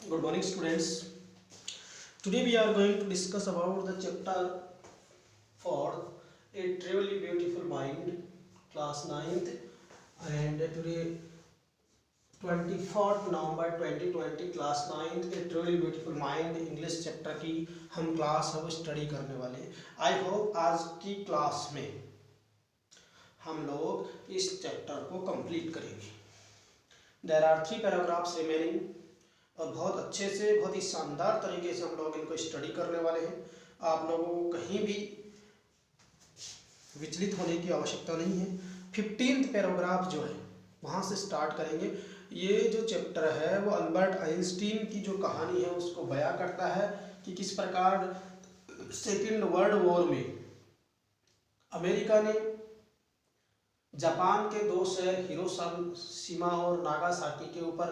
Good morning, students. Today we are going to discuss about the chapter 4, A Truly Beautiful Mind, class 9th, and today 24 November 2020 class 9th A truly beautiful mind English chapter की हम class अब study करने वाले हैं। I hope आज की class में हम लोग इस चैप्टर को कंप्लीट करेंगे। देयर आर 3 पैराग्राफ्स रिमेनिंग और बहुत अच्छे से बहुत ही शानदार तरीके से हम लोग इनको स्टडी करने वाले हैं। आप लोगों को कहीं भी विचलित होने की आवश्यकता नहीं है। 15th पैराग्राफ जो है वहाँ से स्टार्ट करेंगे। ये जो चैप्टर है वो अल्बर्ट आइंस्टीन की जो कहानी है उसको बयां करता है कि किस प्रकार सेकेंड वर्ल्ड वॉर में अमेरिका ने जापान के 2 शहर हिरोशिमा और नागासाकी के ऊपर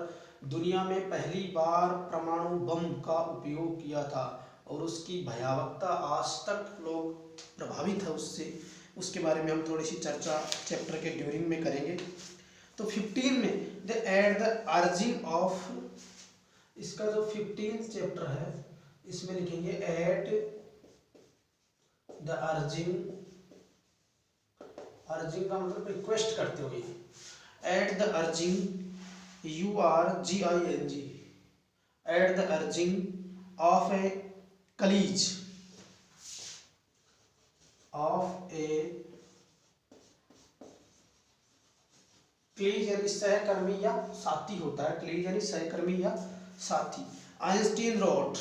दुनिया में पहली बार परमाणु बम का उपयोग किया था और उसकी भयावहता आज तक लोग प्रभावित है उससे। उसके बारे में हम थोड़ी सी चर्चा चैप्टर के ड्यूरिंग में करेंगे। तो 15 में the eight the urging of, इसका जो 15th चैप्टर है इसमें लिखेंगे एट द अर्जिंग, अर्जिंग का मतलब रिक्वेस्ट करते हुए, eight the urging URGING, at the urging of a colleague, क्लीज यानी सहकर्मी या साथी होता है, क्लीज यानी सहकर्मी या साथी। Einstein wrote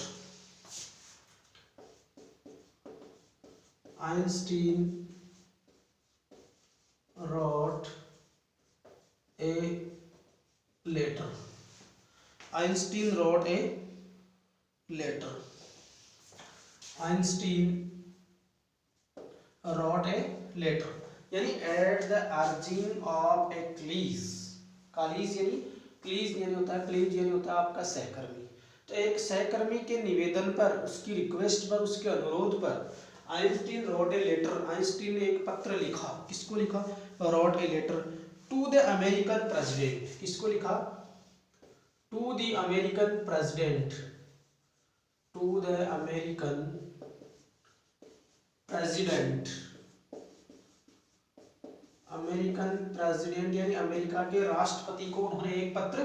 a letter. Einstein wrote a letter. यानी at the urging of a colleague, colleague यानी होता है, colleague यानी होता है आपका सहकर्मी। तो एक सहकर्मी के निवेदन पर, उसकी रिक्वेस्ट पर, उसके अनुरोध पर Einstein wrote a letter, Einstein ने एक पत्र लिखा। किसको लिखा? Wrote a letter to the American president. किसको लिखा? To the American president, to the American president, American president यानी अमेरिका के राष्ट्रपति को उन्होंने एक पत्र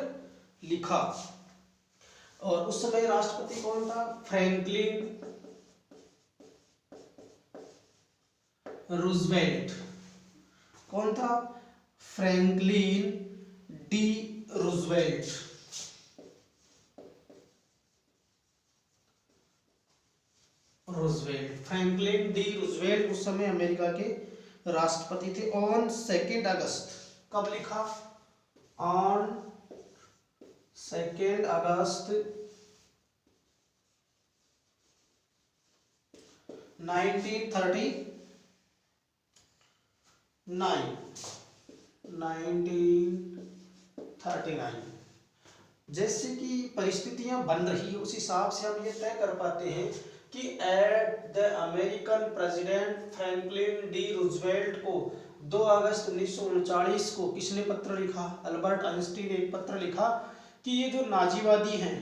लिखा। और उस समय राष्ट्रपति कौन था? Franklin Roosevelt. कौन था? Franklin D Roosevelt. Franklin D Roosevelt उस समय अमेरिका के राष्ट्रपति थे। ऑन 2 अगस्त, कब लिखा? ऑन 2 अगस्त 1939। जैसे कि परिस्थितियां बन रही है उस हिसाब से हम ये तय कर पाते हैं कि at the American president Franklin D Roosevelt को 2 अगस्त 1939 को किसने पत्र लिखा? अल्बर्ट आइंस्टीन ने एक पत्र लिखा कि ये जो नाजीवादी हैं,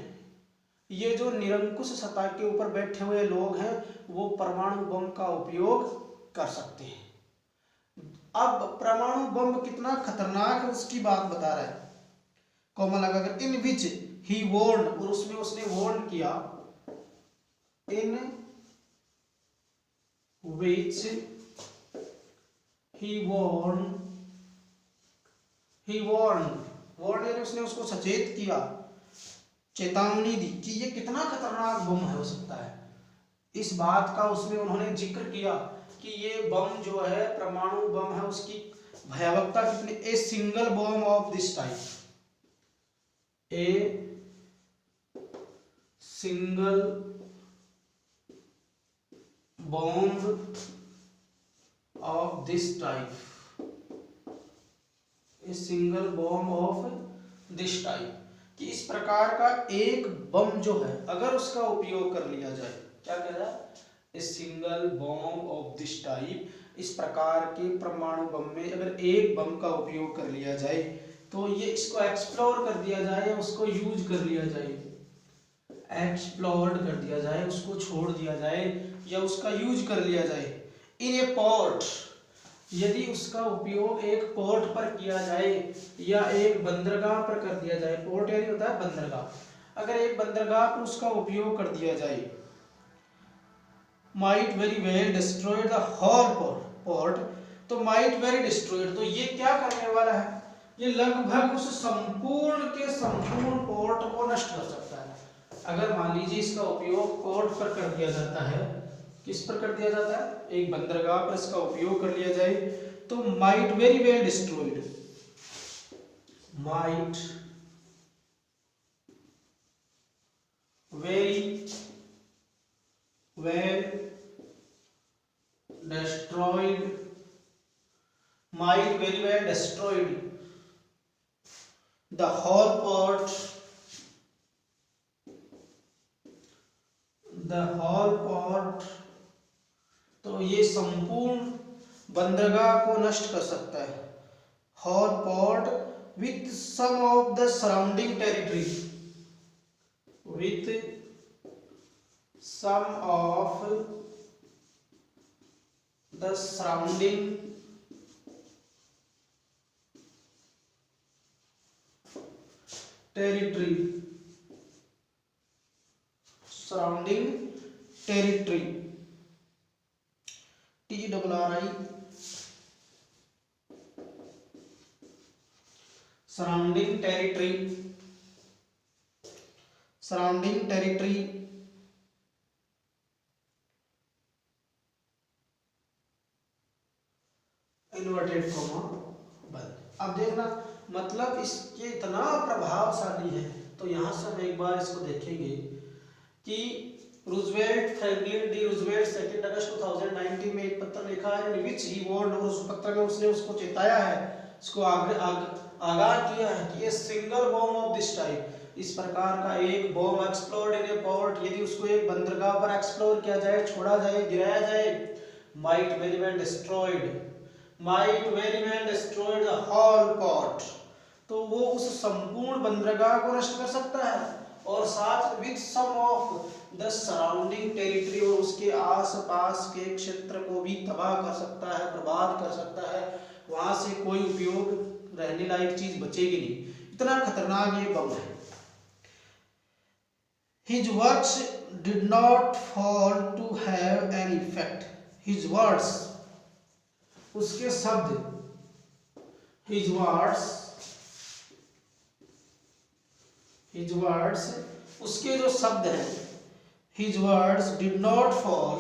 ये जो निरंकुश सत्ता के ऊपर बैठे हुए लोग हैं, वो परमाणु बम का उपयोग कर सकते हैं। अब परमाणु बम कितना खतरनाक है उसकी बात बता रहा है, कॉमा लगाकर। इन विच ही वॉर्न, और उसमें उसने वॉर्न किया, इन विच ही वॉर्न यानी उसने उसको सचेत किया, चेतावनी दी कि ये कितना खतरनाक बम हो सकता है। इस बात का उसमें उन्होंने जिक्र किया कि ये बम जो है परमाणु बम है, उसकी भयावहता कितनी। A single bomb of this type, a single bomb of this type, a single bomb of this type, कि इस प्रकार का एक बम जो है अगर उसका उपयोग कर लिया जाए, क्या कह रहा है? A single bomb of this type, इस प्रकार के परमाणु बम में अगर एक बम का उपयोग कर लिया जाए तो ये इसको एक्सप्लोर कर दिया जाए या उसको यूज कर लिया जाए एक्सप्लोर्ड कर दिया जाए, उसको छोड़ दिया जाए या उसका यूज कर लिया जाए। इन ए पोर्ट, यदि उसका उपयोग एक पोर्ट पर किया जाए या एक बंदरगाह पर कर दिया जाए, पोर्ट यानी होता है बंदरगाह, अगर एक बंदरगाह पर उसका उपयोग कर दिया जाए, might very well destroy the whole port, तो माइट वेरी डिस्ट्रॉयड, तो ये क्या करने वाला है, ये लगभग उस संपूर्ण के संपूर्ण पोर्ट को नष्ट कर सकता है। अगर मान लीजिए इसका उपयोग पोर्ट पर कर दिया जाता है, किस पर कर दिया जाता है, एक बंदरगाह पर इसका उपयोग कर लिया जाए, तो might very well destroyed, might very well destroyed, might very well destroyed the whole port, the whole port, तो ये संपूर्ण बंदरगाह को नष्ट कर सकता है, whole port with some of the surrounding territory, with some of the surrounding territory, surrounding territory, TRRI, surrounding territory, surrounding territory, inverted comma बंद। अब देखना मतलब इसके इतना प्रभावशाली है, तो यहाँ से हम एक बार इसको देखेंगे कि रूजवेल्ट, फ्रैंकलिन डी रूजवेल्ट 2 अगस्त 2019 में एक पत्र लिखा है, विच ही वार्नड, और उस पत्र में उसने उसको चेताया है, उसको आगाह किया है कि ये single bomb of this type, इस प्रकार का एक बॉम्ब एक्सप्लोड इन ए पोर्ट, यदि उसको एक बंदरगाह पर एक्सप्लोर किया जाए, छोड़ा जाए, गिराया जाए, might very well destroyed, might very well destroy the whole port, तो वो उस संपूर्ण बंदरगाह को नष्ट कर सकता है, और साथ with some of the surrounding territory, और उसके आसपास के क्षेत्र को भी तबाह कर सकता है, बर्बाद कर सकता है, वहां से कोई उपयोग रहने लायक चीज बचेगी नहीं, इतना खतरनाक ये बम है। His words did not fall to have an effect, his words, उसके शब्द, his words, उसके जो शब्द हैं, his words did not fall,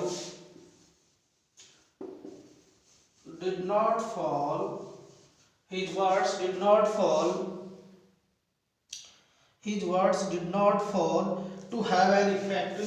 his words did not fall to have an effect,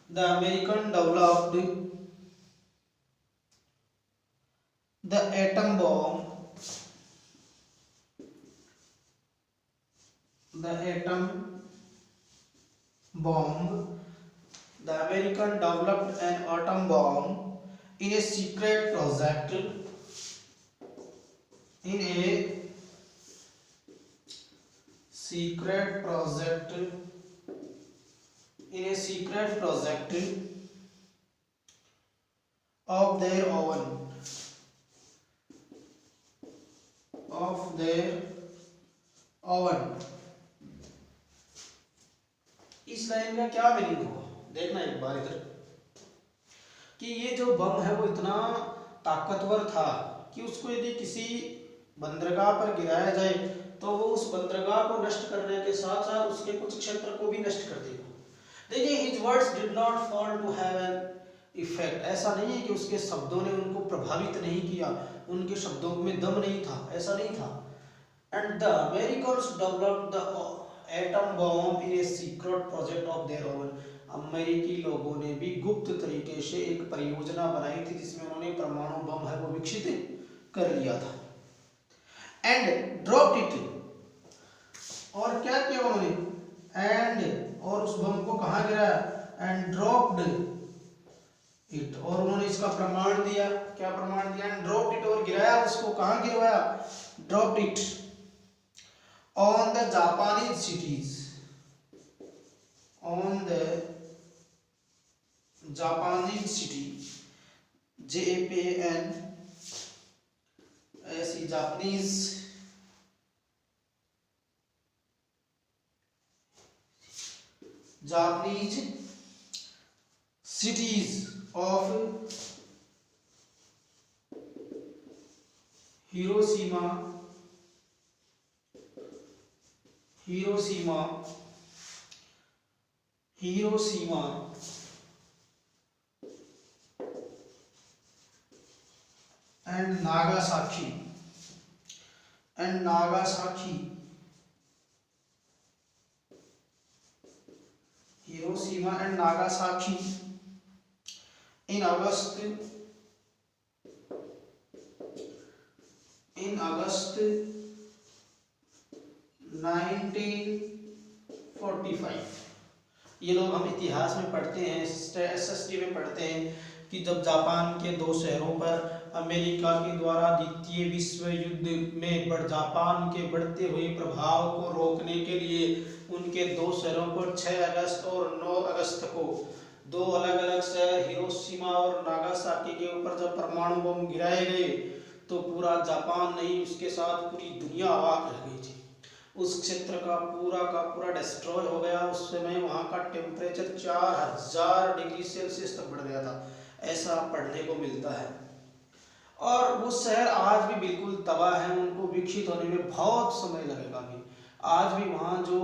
the American developed the atom bomb, the American developed an atom bomb in a secret project, of their oven, इस line का क्या meaning होगा, देखना एक बार इधर, कि ये जो बम है वो इतना ताकतवर था कि उसको यदि किसी बंदरगाह पर गिराया जाए तो वो उस बंदरगाह को नष्ट करने के साथ साथ उसके कुछ क्षेत्र को भी नष्ट कर देगा। देखिए, his words did not fall to have an effect, ऐसा नहीं है कि उसके शब्दों ने उनको प्रभावित नहीं किया, उनके शब्दों में दम नहीं था, ऐसा नहीं था। And the Americans developed atom bomb in a secret project of their own. अमेरिकी लोगों ने भी गुप्त तरीके से एक परियोजना बनाई थी जिसमें उन्होंने परमाणु बम है वो विकसित कर लिया था। एंड ड्रॉप्ड इट, और क्या किया उन्होंने, एंड और उस बम को कहाँ गिराया, एंड ड्रॉप्ड इट, और उन्होंने इसका प्रमाण दिया। क्या प्रमाण दिया, एंड ड्रॉप्ड इट, और गिराया उसको, कहाँ गिरवाया, dropped it on the Japanese cities, on the Japanese city, JAPAN ऐसी Japanese cities of Hiroshima and Nagasaki, Hiroshima and Nagasaki in August 1945। ये लोग हम इतिहास में पढ़ते हैं, SST में पढ़ते हैं कि जब जापान के दो शहरों पर अमेरिका के द्वारा द्वितीय विश्व युद्ध में जापान के बढ़ते हुए प्रभाव को रोकने के लिए उनके दो शहरों पर 6 अगस्त और 9 अगस्त को दो अलग अलग शहर हिरोशिमा और नागासाकी के ऊपर जब परमाणु बम गिराए गए तो पूरा जापान नहीं उसके साथ पूरी दुनिया अवाक रह गई थी। उस क्षेत्र का पूरा डिस्ट्रॉय हो गया। उस समय वहाँ का टेम्परेचर 4000 डिग्री सेल्सियस तक बढ़ गया था, ऐसा पढ़ने को मिलता है। और वो शहर आज भी बिल्कुल तबाह है, उनको विकसित होने में बहुत समय लगेगा भी। आज भी वहाँ जो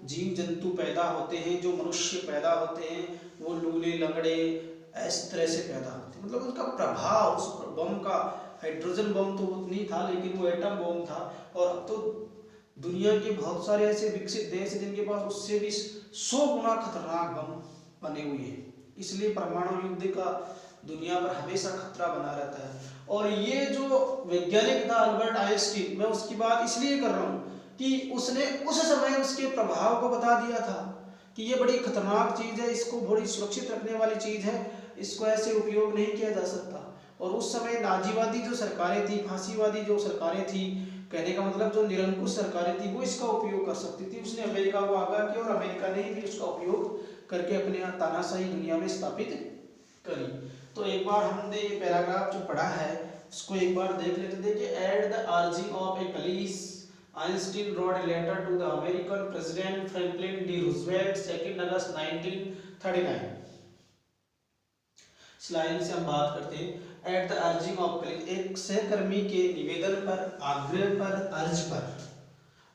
जीव जंतु पैदा होते हैं, जो मनुष्य पैदा होते हैं, वो लूले लंगड़े इस तरह से पैदा होते हैं। मतलब उसका प्रभाव, उस बम का, हाइड्रोजन बम तो नहीं था लेकिन वो एटम बम था। और अब तो दुनिया के बहुत सारे ऐसे विकसित देश हैं जिनके पास उससे भी 100 गुना खतरनाक बम बने हुए हैं। इसलिए परमाणु युद्ध का दुनिया पर हमेशा खतरा बना रहता है। और ये जो वैज्ञानिक था अल्बर्ट आइंस्टीन, मैं उसकी बात इसलिए कर रहा हूँ कि उसने उस समय उसके प्रभाव को बता दिया था कि ये बड़ी खतरनाक चीज़ है, इसको बड़ी सुरक्षित रखने वाली चीज़ है, इसको ऐसे उपयोग नहीं किया जा सकता। और उस समय नाजीवादी जो सरकारें थी, फांसीवादी जो सरकारें थी, कहने का मतलब जो निरंकुश सरकारें थी, वो इसका उपयोग कर सकती थी। उसने अमेरिका को आगाह किया और अमेरिका ने भी उसका उपयोग करके अपने यहाँ तानाशाही दुनिया में स्थापित करी। तो एक बार हमने ये पैराग्राफ जो पढ़ा है उसको एक बार देख लेते। देखिए, at the urging of a colleague Einstein wrote a letter to the American President Franklin D. Roosevelt 2 अगस्त 1939। इस लाइन से हम बात करते हैं। एट द अर्जिंग ऑफ, एक सहकर्मी के निवेदन पर, आग्रह पर, अर्ज पर,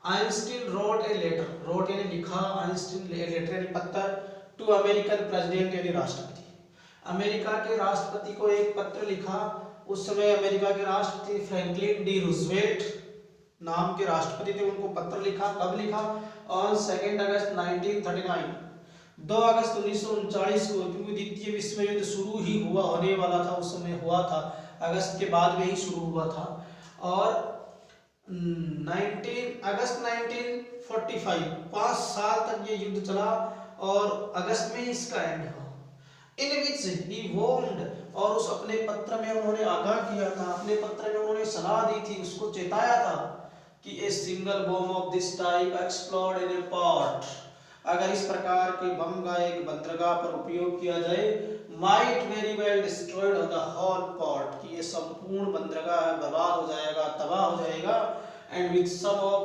Einstein wrote a letter, wrote यानी लिखा, आइंस्टीन लेटर यानी पत्र, टू अमेरिकन प्रेसिडेंट यानी राष्ट्रपति, अमेरिका के राष्ट्रपति को एक पत्र लिखा। उस समय अमेरिका के राष्ट्रपति फ्रैंकलिन डी रूजवेल्ट नाम के राष्ट्रपति थे, उनको पत्र लिखा। कब लिखा? ऑन 2 अगस्त 1939, 2 अगस्त 1939 को, क्योंकि द्वितीय विश्व युद्ध शुरू ही होने वाला था, उस समय हुआ था, अगस्त के बाद में ही शुरू हुआ था। और 19 अगस्त 1945, 5 साल तक ये युद्ध चला और अगस्त में इसका एंड हुआ। इन विच ही वार्नड, और उस अपने पत्र में उन्होंने आगाह किया था, अपने पत्र में उन्होंने सलाह दी थी, उसको चेताया था कि a single bomb of this type explode in a pot, अगर इस प्रकार के बम का एक बंदरगाह पर उपयोग किया जाए, might very well destroyed the whole port, कि ये संपूर्ण बंदरगाह बर्बाद हो जाएगा, तबाह हो जाएगा, and with some of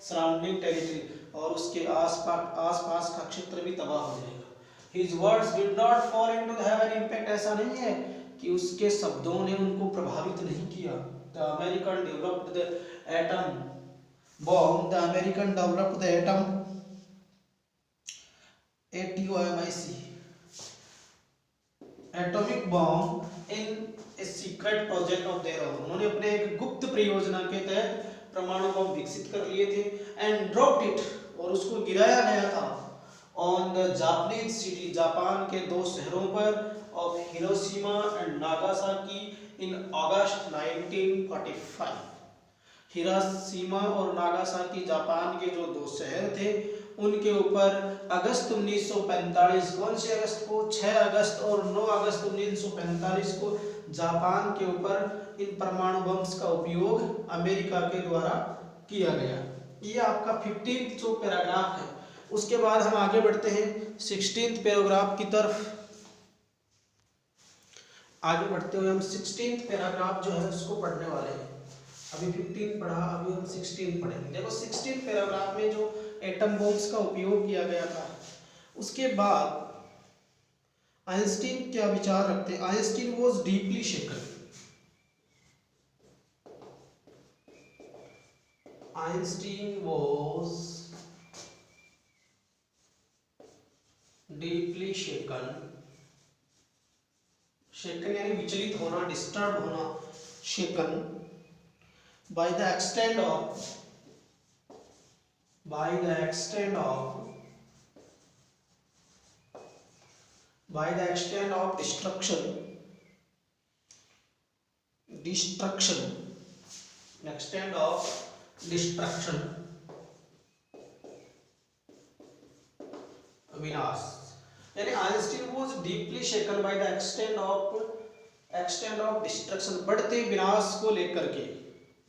surrounding territory, और उसके आसपास का क्षेत्र भी तबाह हो जाएगा। His words did not fall into the have an impact, ऐसा नहीं है कि उसके शब्दों ने उनको प्रभावित नहीं किया। The American developed the atom bomb, the American developed the atom, ATOMIC, atomic bomb in a secret project of their own, उन्होंने अपने एक गुप्त परियोजना के तहत परमाणु बम विकसित कर लिए थे। एंड ड्रॉप्ड इट, और उसको गिराया गया था on the Japanese city, Japan के दो शहरों पर, of Hiroshima and Nagasaki in August 1945। Hiroshima और नागासाकी जापान के जो दो शहर थे उनके ऊपर अगस्त 1945, कौन से अगस्त को, 6 अगस्त और 9 अगस्त 1945 को जापान के ऊपर इन परमाणु बम्स का उपयोग अमेरिका के द्वारा किया गया। ये आपका 15th जो पैराग्राफ है। उसके बाद हम आगे बढ़ते हैं 16th पैराग्राफ की तरफ। आगे बढ़ते हुए हम 16th पैराग्राफ जो है उसको पढ़ने वाले हैं। अभी 15 पढ़ा, अभी हम 16 पढ़ेंगे। देखो 16 पैराग्राफ में जो एटम बॉम्ब्स का उपयोग किया गया था, उसके बाद आइंस्टीन क्या विचार रखते हैं। Einstein was deeply shaken, Einstein was deeply shaken, shaken यानी विचलित होना, डिस्टर्ब होना, शेकन by the extent of destruction विनाश। यानी Einstein was deeply shaken by the extent of destruction, बढ़ते विनाश को लेकर के।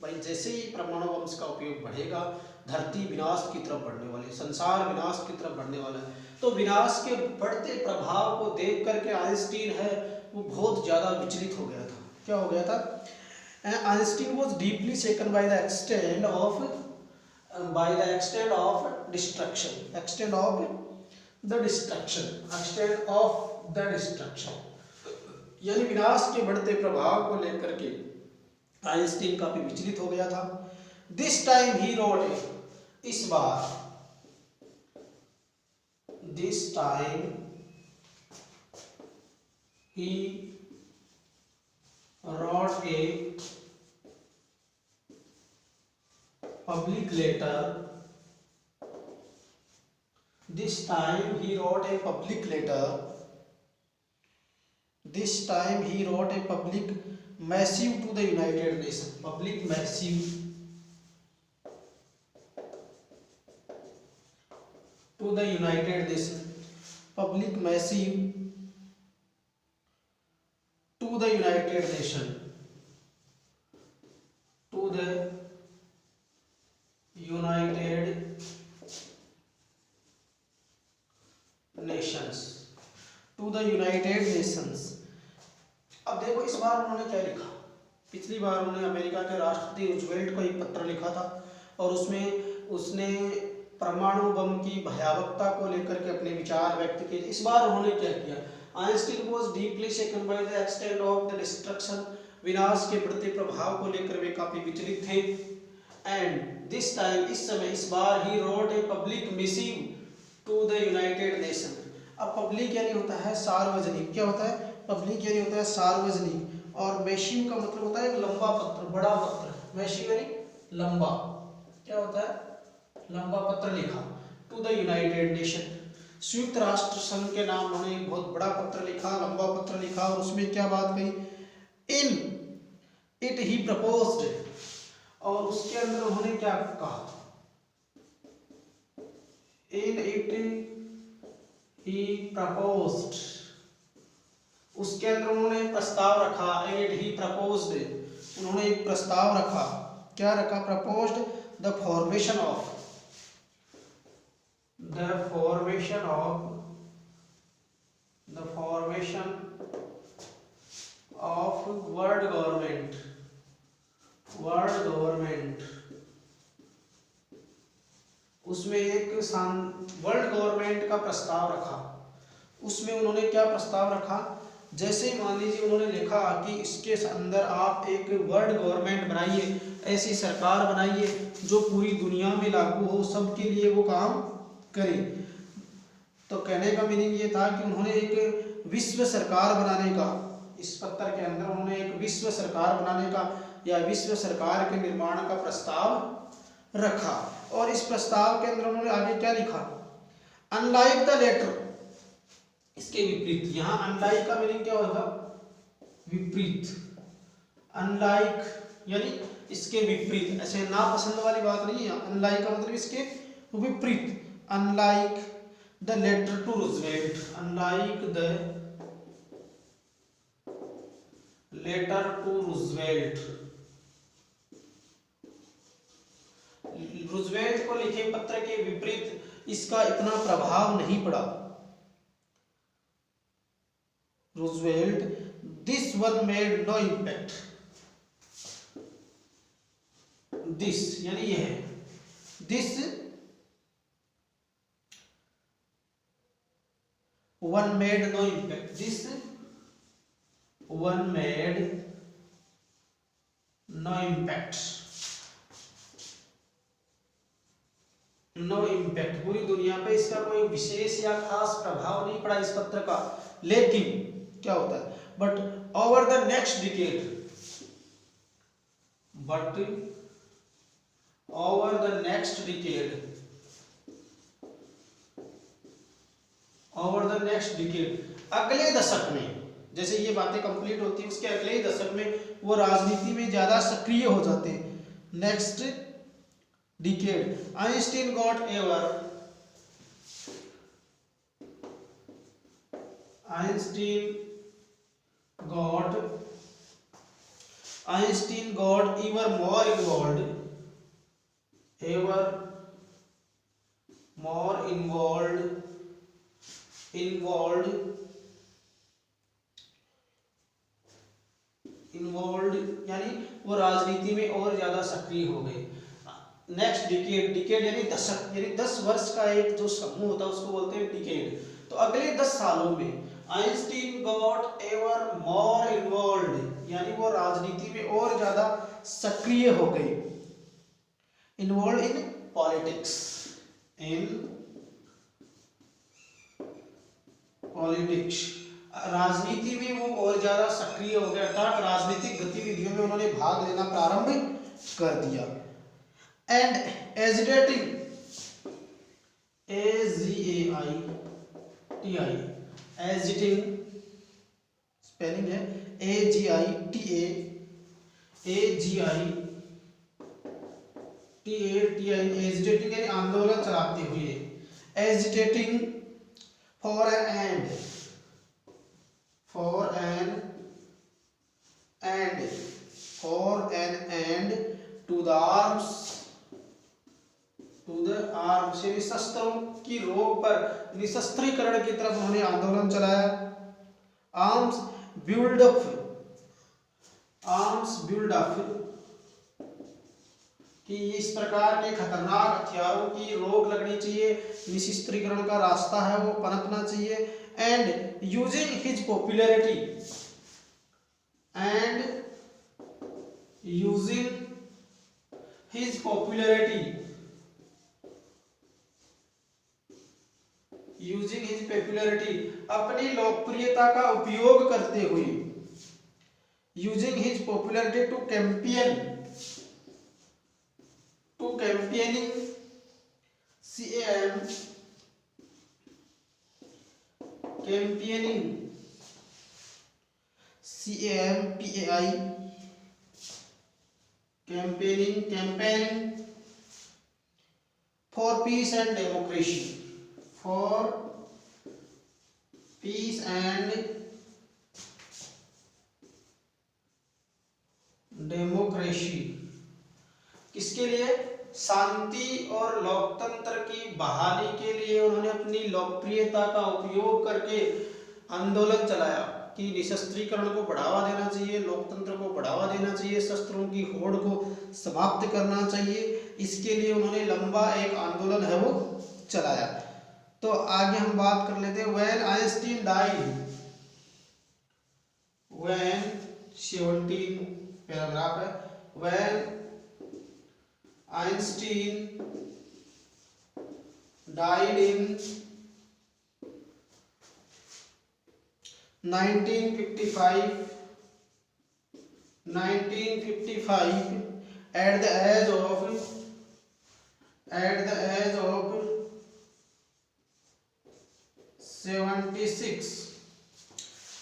भाई जैसे ही परमाणु बम का उपयोग बढ़ेगा, धरती विनाश की तरफ बढ़ने वाली, संसार विनाश की तरफ बढ़ने वाला है। तो विनाश के बढ़ते प्रभाव को देख करके आइंस्टीन है वो बहुत ज्यादा विचलित हो गया था। क्या हो गया था? Einstein was deeply shaken by the extent of destruction, यानी विनाश के बढ़ते प्रभाव को लेकर के आइंस्टीन काफी विचलित हो गया था। दिस टाइम ही रोट, इस बार, this time he wrote a public letter, this time he wrote a public letter, this time he wrote a public missive to the United Nations, public missive to the United Nations, public missive to the United Nations, to the United Nations, to the United Nations। अब देखो इस बार उन्होंने क्या लिखा। पिछली बार उन्होंने America के राष्ट्रपति रूजवेल्ट को एक पत्र लिखा था और उसमें उसने परमाणु बम की भयावहता को लेकर के अपने विचार व्यक्त किए। इस बार उन्होंने क्या किया? Einstein was deeply shaken by the extent of the destruction, विनाश के बढ़ते प्रभाव को लेकर वे काफी विचलित थे। एंड दिस टाइम, इस समय, इस बार he wrote a public missive to the United Nation. अब पब्लिक यानी होता है सार्वजनिक, क्या होता है? पब्लिक यानी होता है सार्वजनिक, और मैसिव का मतलब होता है लंबा पत्र, बड़ा पत्र। मैसिव यानी लंबा, क्या होता है? लंबा पत्र लिखा। टू द यूनाइटेड नेशन, संयुक्त राष्ट्र संघ के नाम उन्होंने एक बहुत बड़ा पत्र लिखा, लंबा पत्र लिखा, और उसमें क्या बात कही? इन इट ही प्रपोज्ड, और उसके अंदर उन्होंने क्या कहा? In it he proposed, उसके अंदर उन्होंने प्रस्ताव रखा। In it he proposed, उन्होंने एक प्रस्ताव रखा। क्या रखा? proposed the formation of world government, उसमें एक वर्ल्ड गवर्नमेंट का प्रस्ताव रखा। उसमें उन्होंने क्या प्रस्ताव रखा? जैसे मान लीजिए उन्होंने लिखा कि इसके अंदर आप एक वर्ल्ड गवर्नमेंट बनाइए, ऐसी सरकार बनाइए जो पूरी दुनिया में लागू हो, सबके लिए वो काम करे। तो कहने का मीनिंग ये था कि उन्होंने एक विश्व सरकार बनाने का, इस पत्र के अंदर उन्होंने एक विश्व सरकार बनाने का या विश्व सरकार के निर्माण का प्रस्ताव रखा। और इस प्रस्ताव के अंदर उन्होंने आगे क्या लिखा, अनलाइक द लेटर, इसके विपरीत। यहां अनलाइक का मीनिंग क्या होगा, विपरीत। अनलाइक यानी इसके विपरीत, ऐसे नापसंद वाली बात नहीं है। अनलाइक का मतलब इसके विपरीत। Unlike the letter to Roosevelt, unlike the letter to Roosevelt, Roosevelt को लिखे पत्र के विपरीत इसका इतना प्रभाव नहीं पड़ा। Roosevelt, this one made no impact, this यानी यह है, this one made no impact, this one made no impact, no impact, पूरी दुनिया पे इसका कोई विशेष या खास प्रभाव नहीं पड़ा इस पत्र का। लेकिन क्या होता है, but over the next decade, but over the next decade, over the next decade, अगले दशक में, जैसे ये बातें कंप्लीट होती है उसके अगले ही दशक में वो राजनीति में ज्यादा सक्रिय हो जाते हैं। Next decade, Einstein got ever, Einstein got ever more involved, ever more involved यानी वो राजनीति में और ज्यादा सक्रिय हो गए। नेक्स्ट डिकेड, डिकेड यानी दशक, यानी 10 वर्ष का एक जो समूह होता है उसको बोलते हैं डिकेड। तो अगले 10 सालों में Einstein got ever more involved यानी वो राजनीति में और ज्यादा सक्रिय हो गए। Involve in politics, in politics, राजनीति में वो और ज्यादा सक्रिय हो गए, अर्थात राजनीतिक गतिविधियों में उन्होंने भाग लेना प्रारंभ कर दिया। And agitating, AGAITI, agitating spelling है AGITA, एजिटेटिंग यानी आंदोलन चलाते हुए, agitating for an end to the arms, यानी शस्त्रों की रोक पर, निशस्त्रीकरण की तरफ उन्होंने आंदोलन चलाया। आर्म्स बिल्ड अप कि इस प्रकार के खतरनाक हथियारों की रोक लगनी चाहिए, निशस्त्रीकरण का रास्ता है वो पनपना चाहिए। एंड यूजिंग हिज पॉपुलैरिटी, अपनी लोकप्रियता का उपयोग करते हुए, using his popularity to campaigning campaigning for peace and democracy, किसके लिए, शांति और लोकतंत्र की बहाली के लिए उन्होंने अपनी लोकप्रियता का उपयोग करके आंदोलन चलाया कि निशस्त्रीकरण को बढ़ावा देना चाहिए, लोकतंत्र को बढ़ावा देना चाहिए, शस्त्रों की होड़ को समाप्त करना चाहिए। इसके लिए उन्होंने लंबा एक आंदोलन है वो चलाया। तो आगे हम बात कर लेते हैं। When Einstein died, when 17 paragraph है, when Einstein died in 1955 at the age of 76.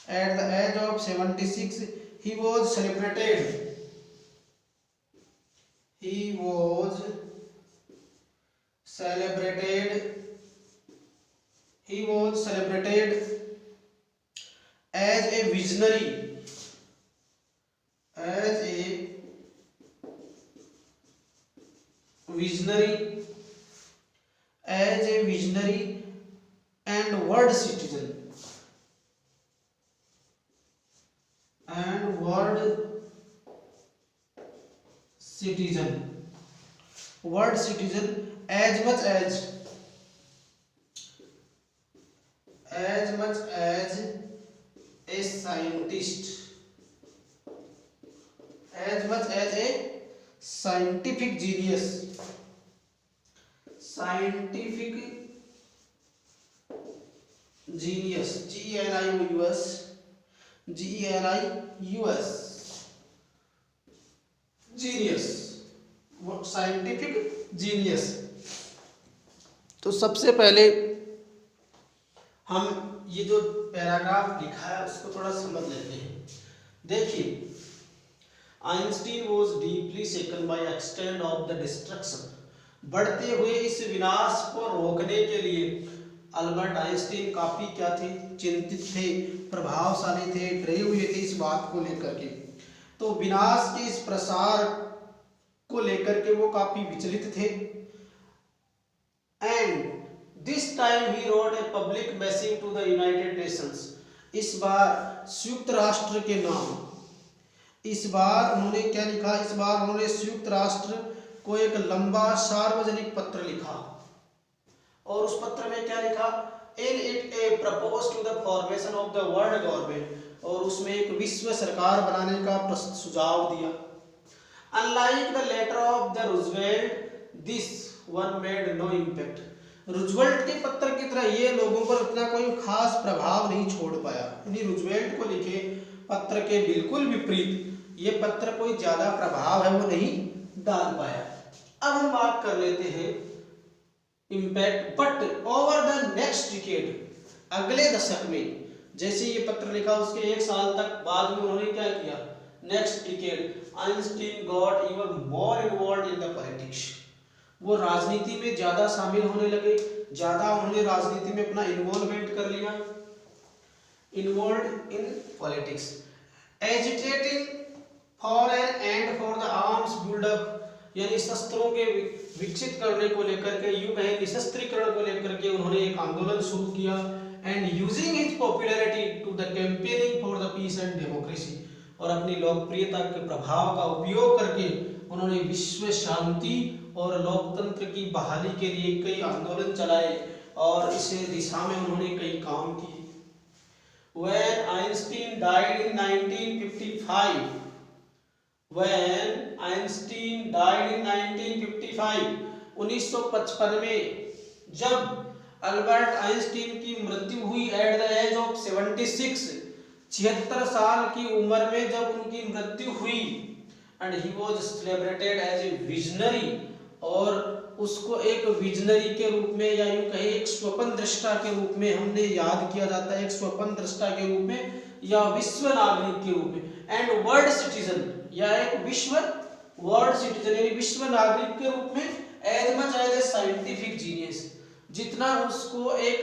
At the age of 76, he was celebrated. He was celebrated. He was celebrated as a visionary. As a visionary. As a visionary and world citizen. And world citizen. World citizen as much as a scientist, as much as a scientific genius, scientific genius, Genius, Genius, genius, scientific genius. तो सबसे पहले हम ये जो paragraph लिखा है उसको थोड़ा समझ लेते हैं। देखिए, Einstein was deeply shaken by extent of the destruction. बढ़ते हुए इस विनाश को रोकने के लिए अल्बर्ट आइंस्टीन काफी क्या थे, चिंतित थे, प्रभावशाली थे, डरे हुए थे इस बात को लेकर के। तो विनाश के इस प्रसार को लेकर के वो काफी विचलित थे। And this time he wrote a public message to the United Nations. इस बार संयुक्त राष्ट्र के नाम, इस बार उन्होंने क्या लिखा, इस बार उन्होंने संयुक्त राष्ट्र को एक लंबा सार्वजनिक पत्र लिखा और उस पत्र में क्या लिखा, in it a propose to the formation of the world government, और उसमें एक विश्व सरकार बनाने का सुझाव दिया। Unlike the letter of the Roosevelt, this one made no impact. Roosevelt के पत्र की तरह ये लोगों पर उतना कोई खास प्रभाव नहीं छोड़ पाया। यानी रूजवेल्ट को लिखे पत्र के बिल्कुल विपरीत ये पत्र कोई ज्यादा प्रभाव है वो नहीं डाल पाया। अब हम बात कर लेते हैं impact. But over the next decade, अगले दशक में, जैसे ये पत्र लिखा उसके 1 साल तक बाद में उन्होंने क्या किया, next decade Einstein got even more involved in the politics. वो राजनीति में ज्यादा शामिल होने लगे, ज्यादा उन्होंने राजनीति में अपना इन्वॉल्वमेंट कर लिया, involved in politics. Agitating for an end for the arms buildup, यानी शस्त्रों के विकसित करने को लेकर के, यूं कहें निशस्त्रीकरण को लेकर के उन्होंने एक आंदोलन शुरू किया। And using his popularity to the campaigning for the peace and democracy, और अपनी लोकप्रियता के प्रभाव का उपयोग करके उन्होंने विश्व शांति और लोकतंत्र की बहाली के लिए कई आंदोलन चलाए और इस दिशा में उन्होंने कई काम किए। When Einstein died in 1955, when Einstein died in 1955, 1955 में जब अल्बर्ट आइंस्टीन की मृत्यु हुई एट द एज ऑफ 76, 76 साल की उम्र में जब उनकी मृत्यु हुई, and he was celebrated as a visionary, और उसको एक विजनरी के रूप में या यूं कहें एक स्वप्न दृष्टा के रूप में हमने याद किया जाता है, एक स्वप्न दृष्टा के रूप में या विश्व नागरिक के रूप में। एंड वर्ल्ड सिटीजन, या एक विश्व वर्ल्ड सिटीजन यानी विश्व नागरिक के रूप में, as much as a scientific genius, जितना उसको एक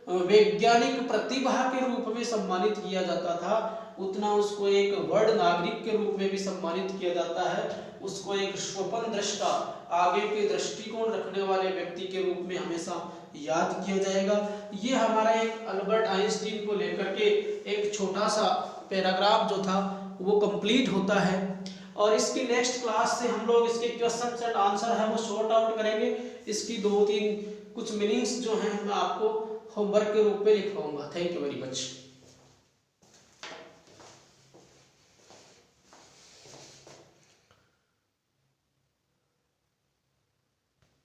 वैज्ञानिक प्रतिभा के रूप में सम्मानित किया जाता था उतना उसको एक वर्ल्ड नागरिक के रूप में भी सम्मानित किया जाता है। उसको एक स्वप्न दृष्टा, आगे के दृष्टिकोण रखने वाले व्यक्ति के रूप में हमेशा याद किया जाएगा। ये हमारा एक अल्बर्ट आइंस्टीन को लेकर के एक छोटा सा पैराग्राफ जो था वो कंप्लीट होता है, और इसकी नेक्स्ट क्लास से हम लोग इसके क्वेश्चन एंड आंसर है वो सॉर्ट आउट करेंगे। इसकी 2-3 कुछ मीनिंग्स जो हैं मैं आपको होमवर्क के रूप में लिखवाऊंगा। Thank you very much.